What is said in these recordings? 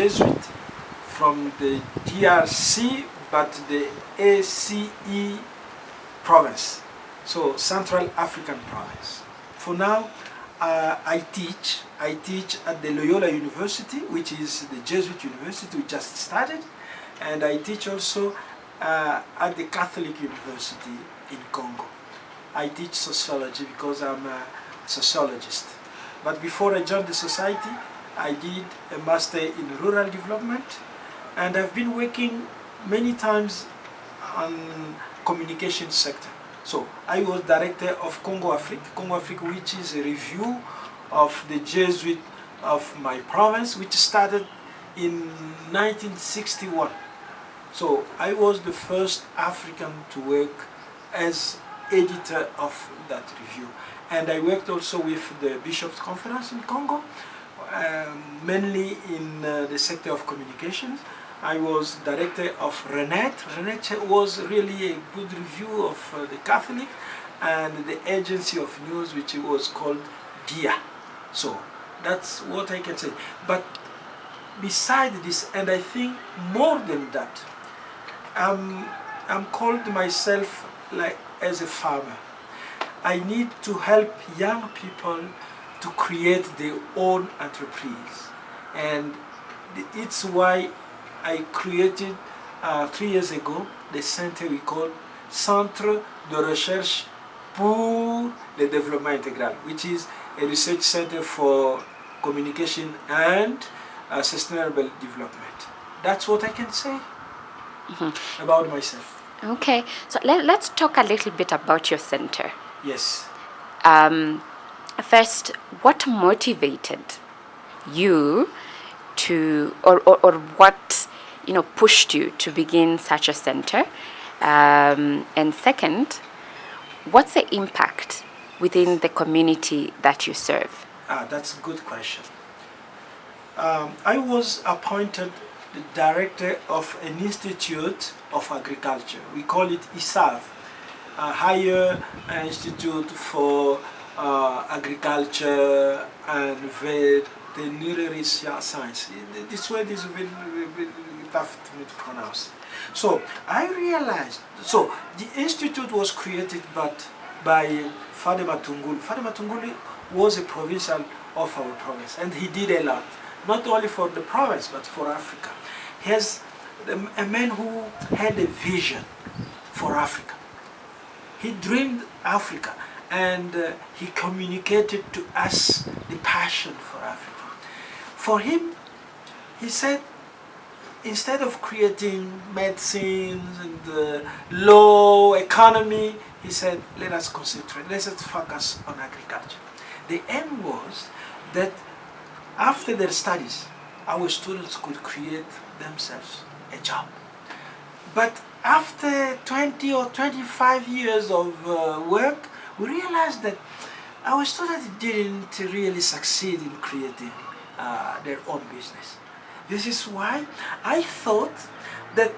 Jesuit from the DRC, but the ACE province, so Central African province. For now, I teach at the Loyola University, which is the Jesuit university we just started, and I teach also at the Catholic University in Congo. I teach sociology because I'm a sociologist. But before I joined the society, I did a master in rural development, and I've been working many times on communication sector. So I was director of Congo Afrique, which is a review of the Jesuit of my province, which started in 1961. So I was the first African to work as editor of that review. And I worked also with the Bishops' Conference in Congo, mainly in the sector of communications. I was director of RENET. RENET was really a good review of the Catholic, and the agency of news, which was called DIA. So that's what I can say. But beside this, and I think more than that, I'm called myself like as a farmer. I need to help young people to create their own enterprise, and it's why I created 3 years ago the center we call Centre de Recherche pour le Développement Intégral, which is a research center for communication and sustainable development. That's what I can say about myself. Okay, so let's talk a little bit about your center. Yes. First, what motivated you to, or what pushed you to begin such a center? And second, what's the impact within the community that you serve? That's a good question. I was appointed the director of an institute of agriculture. We call it ISAV, a higher institute for agriculture and veterinary science. This word is very, very tough to me to pronounce. So I realized, so the institute was created by Father Matungulu. Father Matungulu was a provincial of our province, and he did a lot, not only for the province but for Africa. He's a man who had a vision for Africa. He dreamed Africa, and he communicated to us the passion for Africa. For him, he said, instead of creating medicines and law, economy, he said, let us concentrate, let us focus on agriculture. The aim was that after their studies, our students could create themselves a job. But after 20 or 25 years of work, we realized that our students didn't really succeed in creating their own business. This is why I thought that,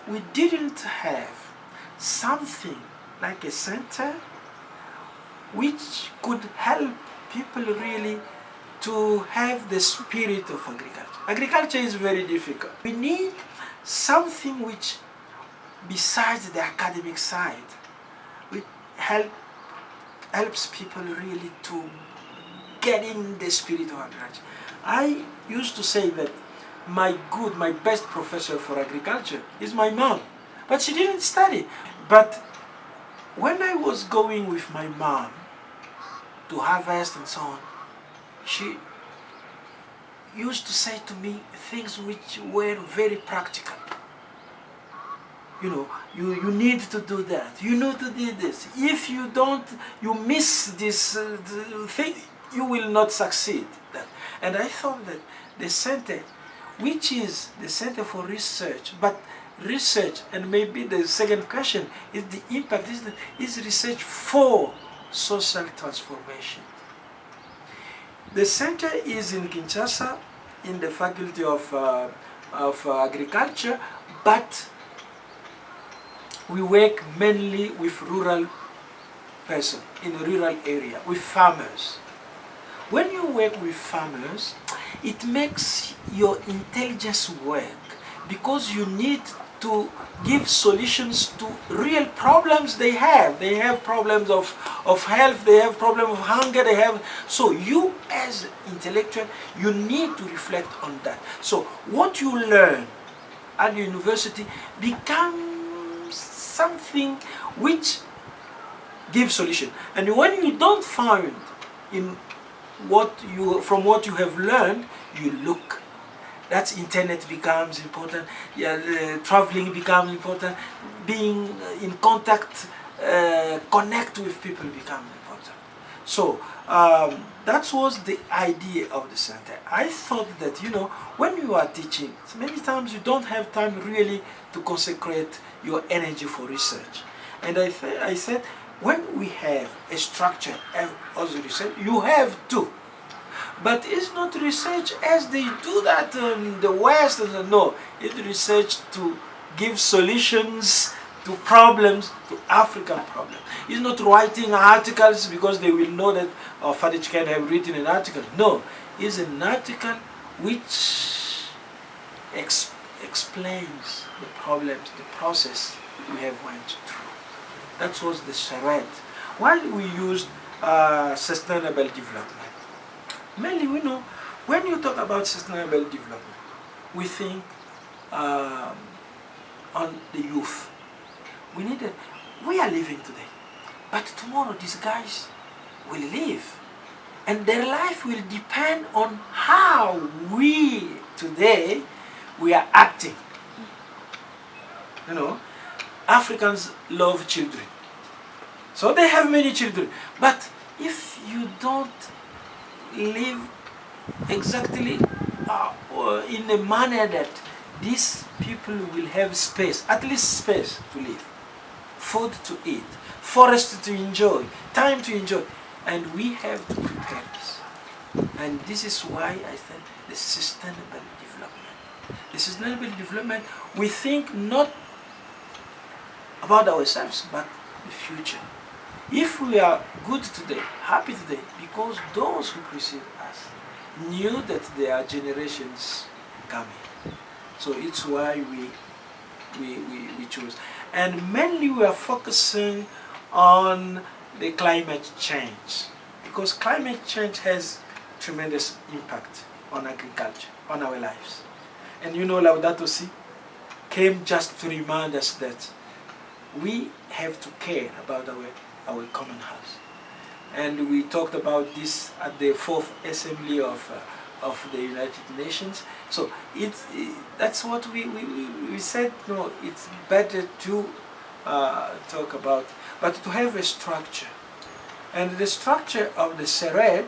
we didn't have something like a center which could help people really to have the spirit of agriculture. Agriculture is very difficult. We need something which, besides the academic side, which helps people really to get in the spirit of agriculture. I used to say that my best professor for agriculture is my mom, but she didn't study. But when I was going with my mom to harvest and so on, she used to say to me things which were very practical. You need to do that. You need to do this. If you don't, you miss this thing, you will not succeed. And I thought that the center, which is the center for research, but research, and maybe the second question is the impact, is research for social transformation. The center is in Kinshasa, in the Faculty of Agriculture, but we work mainly with rural person in a rural area, with farmers. when you work with farmers, it makes your intelligence work, because you need to give solutions to real problems they have. They have problems of health, they have problems of hunger, they have... So you as intellectual, you need to reflect on that. So what you learn at university becomes something which gives solution. And when you don't find in from what you have learned, you look. That's internet becomes important, traveling becomes important, being in contact, connect with people becomes important. So that was the idea of the center. I thought that, when you are teaching, many times you don't have time really to consecrate your energy for research. And I said, when we have a structure as research, you have to. But it's not research as they do that in the West. No, it's research to give solutions to problems, to African problems. It's not writing articles because they will know that Father Tshikendwa have written an article. No, it's an article which explains the problems, the process we have went through. That was the charade. Why we used sustainable development? Mainly, we know, when you talk about sustainable development, we think on the youth. We are living today, but tomorrow these guys will live. And their life will depend on how we, today, we are acting. Africans love children. So they have many children. But if you don't live exactly in a manner that these people will have space, at least space to live, food to eat, forest to enjoy, time to enjoy, and we have to prepare this. And this is why I said the sustainable development. The sustainable development, we think not about ourselves, but the future. If we are good today, happy today, because those who precede us knew that there are generations coming. So it's why we choose. And mainly we are focusing on the climate change, because climate change has tremendous impact on agriculture, on our lives. And Laudato Si came just to remind us that we have to care about our common house. And we talked about this at the 4th Assembly of the United Nations. So that's what we said, no, it's better to talk about, but to have a structure. And the structure of the Sered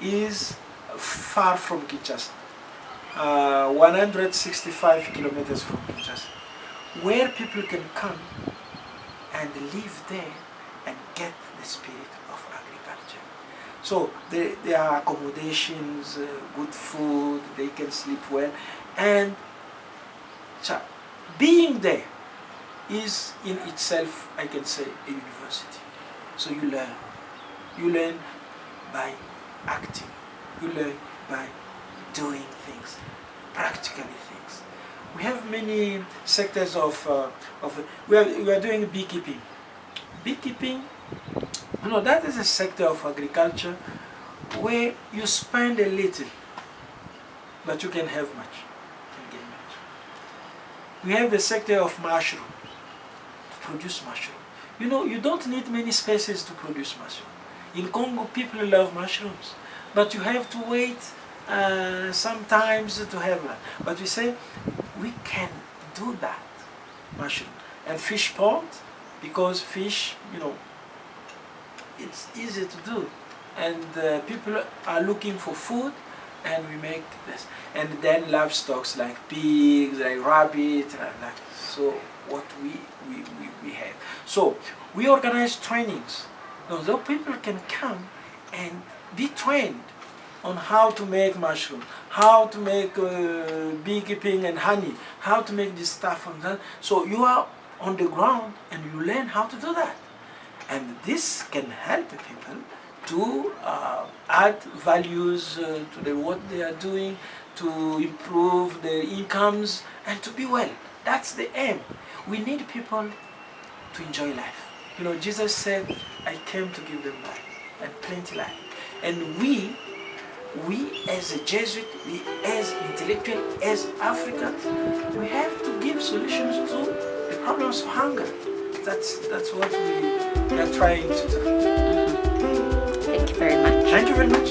is far from Kinshasa, 165 kilometers from Kinshasa, where people can come and live there and get the spirit of agriculture. So there are accommodations, good food, they can sleep well, and being there is in itself, I can say, a university. So you learn by acting, you learn by doing things, practically things. We have many sectors we are doing beekeeping. Beekeeping, that is a sector of agriculture where you spend a little, but you can have much, you can get much. We have the sector of mushroom, to produce mushroom. You don't need many spaces to produce mushroom. In Congo, people love mushrooms, but you have to wait sometimes to have that. But we say we can do that, mushroom. And fish pond, because fish, it's easy to do. And people are looking for food, and we make this. And then livestock like pigs, like rabbits, like that. So what we have. So we organize trainings. So people can come and be trained on how to make mushroom, how to make beekeeping and honey, how to make this stuff and that. So you are on the ground and you learn how to do that. And this can help people to add values to what they are doing, to improve their incomes, and to be well. That's the aim. We need people to enjoy life. You know, Jesus said, I came to give them life, and plenty life. And we as a Jesuit, we as intellectual, as Africans, we have to give solutions to the problems of hunger. That's what we are trying to do. Thank you very much. Thank you very much.